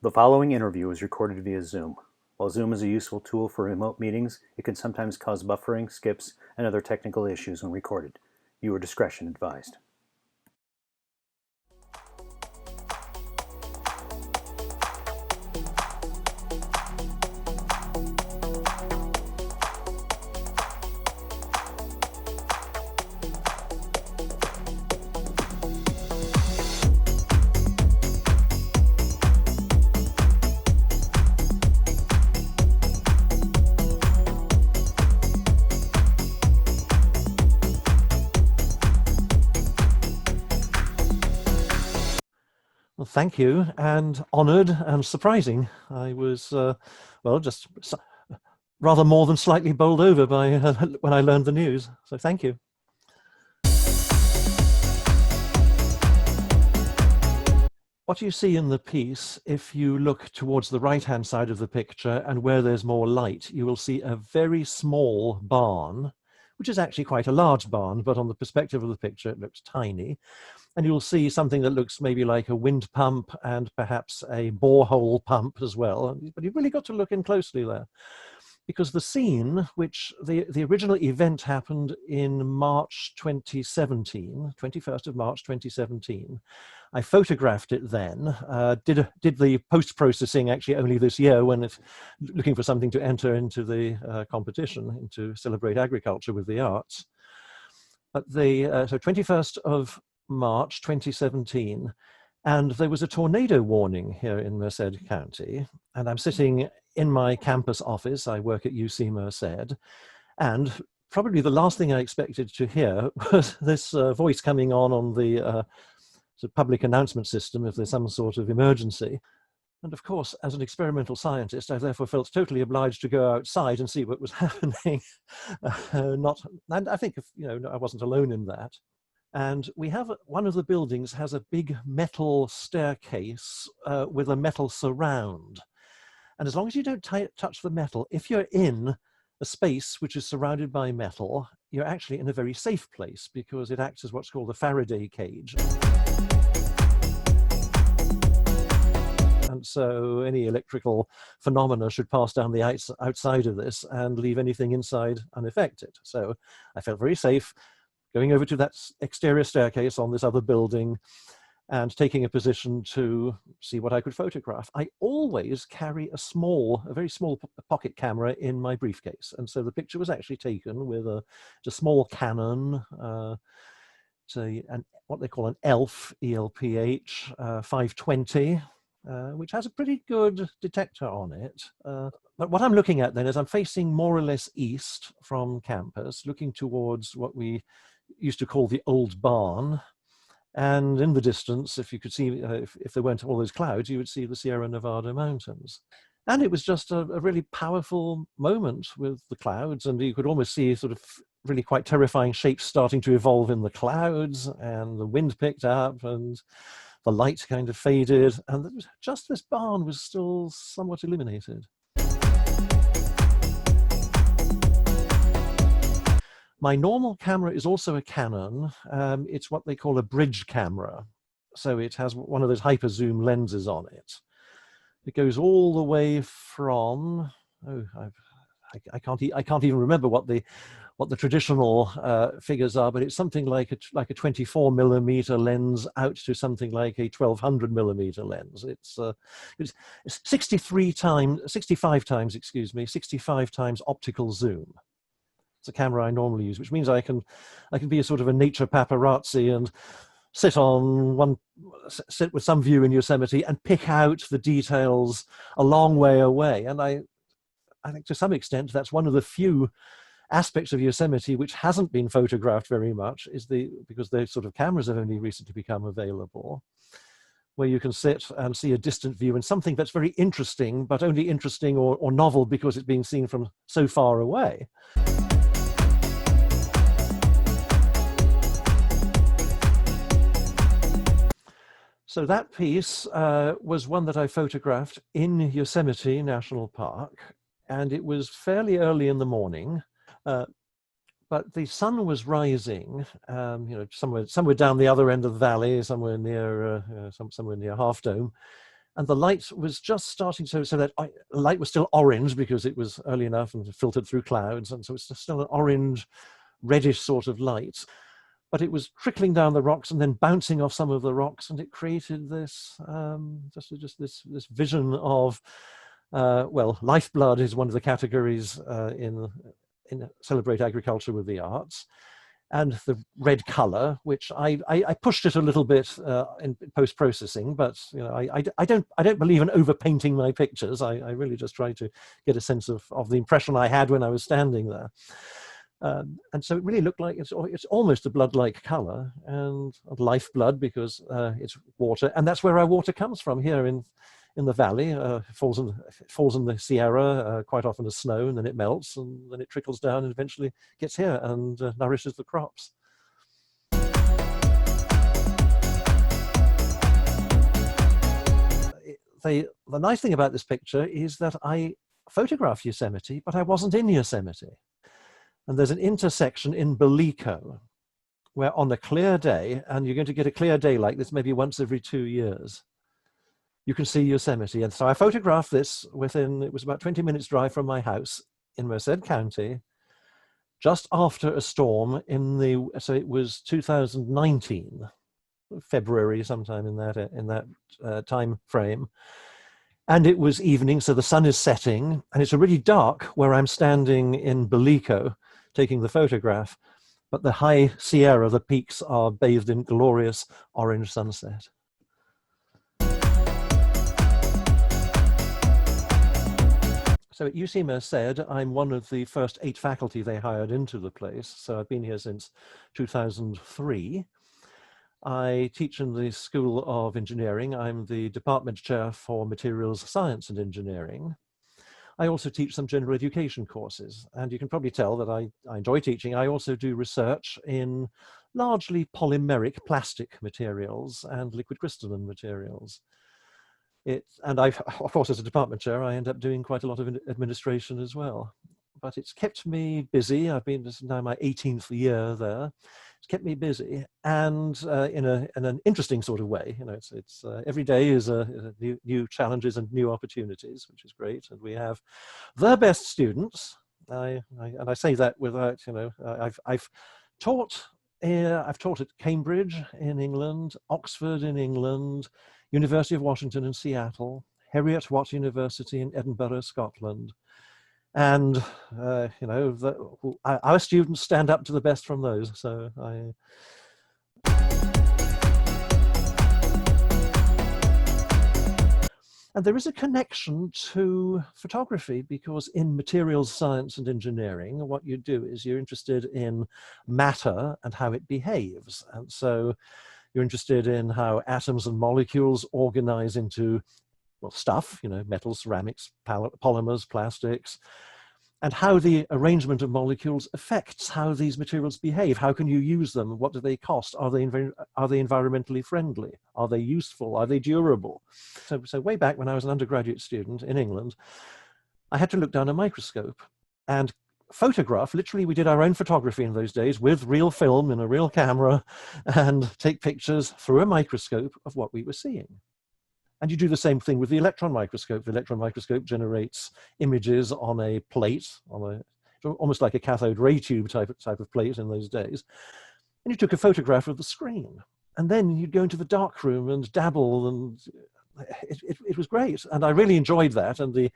The following interview was recorded via Zoom. While Zoom is a useful tool for remote meetings, it can sometimes cause buffering, skips, and other technical issues when recorded. Viewer discretion advised. Well, thank you, and honoured and surprising. I was, just rather more than slightly bowled over by when I learned the news. So thank you. What you see in the piece, if you look towards the right-hand side of the picture and where there's more light, you will see a very small barn, which is actually quite a large barn, but on the perspective of the picture, it looks tiny. And you'll see something that looks maybe like a wind pump and perhaps a borehole pump as well. But you've really got to look in closely there, because the scene, which the original event happened in March 2017, 21st of March 2017. I photographed it then, did the post-processing actually only this year when it's looking for something to enter into the competition, to celebrate agriculture with the arts. But so 21st of March 2017, and there was a tornado warning here in Merced County, and I'm sitting in my campus office. I work at UC Merced, and probably the last thing I expected to hear was this voice coming on the public announcement system if there's some sort of emergency. And of course, as an experimental scientist, I therefore felt totally obliged to go outside and see what was happening. And I think, I wasn't alone in that. And we have, one of the buildings has a big metal staircase with a metal surround. And as long as you don't touch the metal, if you're in a space which is surrounded by metal, you're actually in a very safe place because it acts as what's called a Faraday cage. And so any electrical phenomena should pass down the outside of this and leave anything inside unaffected. So I felt very safe going over to that exterior staircase on this other building and taking a position to see what I could photograph. I always carry a very small pocket camera in my briefcase. And so the picture was actually taken with a small Canon, what they call an ELPH, E-L-P-H, 520, which has a pretty good detector on it. But what I'm looking at then is I'm facing more or less east from campus, looking towards what we used to call the old barn. And in the distance, if you could see, if there weren't all those clouds, you would see the Sierra Nevada mountains. And it was just a really powerful moment with the clouds, and you could almost see sort of really quite terrifying shapes starting to evolve in the clouds, and the wind picked up, and the light kind of faded, and just this barn was still somewhat illuminated. My normal camera is also a Canon. It's what they call a bridge camera. So it has one of those hyper zoom lenses on it. It goes all the way from, I can't even remember what the traditional figures are, but it's something like a 24 millimeter lens out to something like a 1200 millimeter lens. It's 65 times optical zoom. It's a camera I normally use, which means I can be a sort of a nature paparazzi and sit with some view in Yosemite and pick out the details a long way away. And I think to some extent that's one of the few aspects of Yosemite which hasn't been photographed very much, because the sort of cameras have only recently become available, where you can sit and see a distant view and something that's very interesting, but only interesting or novel because it's being seen from so far away. So that piece was one that I photographed in Yosemite National Park, and it was fairly early in the morning, but the sun was rising, somewhere down the other end of the valley, somewhere near Half Dome, And the light was just starting so that light was still orange because it was early enough and filtered through clouds, and so it's still an orange, reddish sort of light. But it was trickling down the rocks and then bouncing off some of the rocks, and it created this just this vision of well, Lifeblood is one of the categories in Celebrate Agriculture with the Arts. And the red color, which I pushed it a little bit in post-processing, but you know, I don't believe in overpainting my pictures. I really just try to get a sense of the impression I had when I was standing there. And so it really looked like it's almost a blood-like color, and lifeblood because it's water, and that's where our water comes from here in the valley. It falls in the Sierra, quite often as snow, and then it melts, and then it trickles down and eventually gets here and nourishes the crops. The nice thing about this picture is that I photographed Yosemite, but I wasn't in Yosemite. And there's an intersection in Belico where on a clear day, and you're going to get a clear day like this maybe once every 2 years, you can see Yosemite. And so I photographed this it was about 20 minutes drive from my house in Merced County, just after a storm so it was 2019, February, sometime in that time frame. And it was evening, so the sun is setting, and it's already dark where I'm standing in Belico taking the photograph, but the high Sierra, the peaks are bathed in glorious orange sunset. So at UC Merced, I'm one of the first 8 faculty they hired into the place. So I've been here since 2003. I teach in the School of Engineering. I'm the department chair for Materials Science and Engineering. I also teach some general education courses, and you can probably tell that I enjoy teaching. I also do research in largely polymeric plastic materials and liquid crystalline materials. And of course, as a department chair, I end up doing quite a lot of administration as well. But it's kept me busy. This is now my 18th year there. It's kept me busy, and in an interesting sort of way. You know, it's every day is new challenges and new opportunities, which is great. And we have the best students. And I say that without, you know, I've taught at Cambridge in England, Oxford in England, University of Washington in Seattle, Heriot-Watt University in Edinburgh, Scotland. And, you know, our students stand up to the best from those. So And there is a connection to photography, because in materials science and engineering, what you do is you're interested in matter and how it behaves. And so you're interested in how atoms and molecules organize into, well, stuff, you know, metals, ceramics, polymers, plastics, and how the arrangement of molecules affects how these materials behave. How can you use them? What do they cost? Are they environmentally friendly? Are they useful? Are they durable? So way back when I was an undergraduate student in England, I had to look down a microscope and photograph. Literally, we did our own photography in those days with real film in a real camera, and take pictures through a microscope of what we were seeing. And you do the same thing with the electron microscope. The electron microscope generates images on a plate, almost like a cathode ray tube type of plate in those days. And you took a photograph of the screen. And then you'd go into the dark room and dabble, and it was great. And I really enjoyed that, and the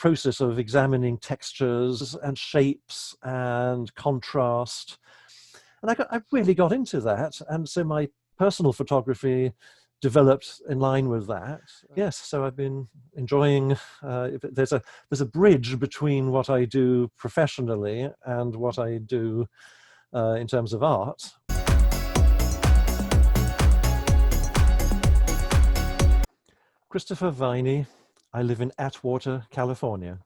process of examining textures and shapes and contrast. And I really got into that. And so my personal photography developed in line with that. Yes, so I've been enjoying, there's a bridge between what I do professionally and what I do in terms of art. Christopher Viney. I live in Atwater, California.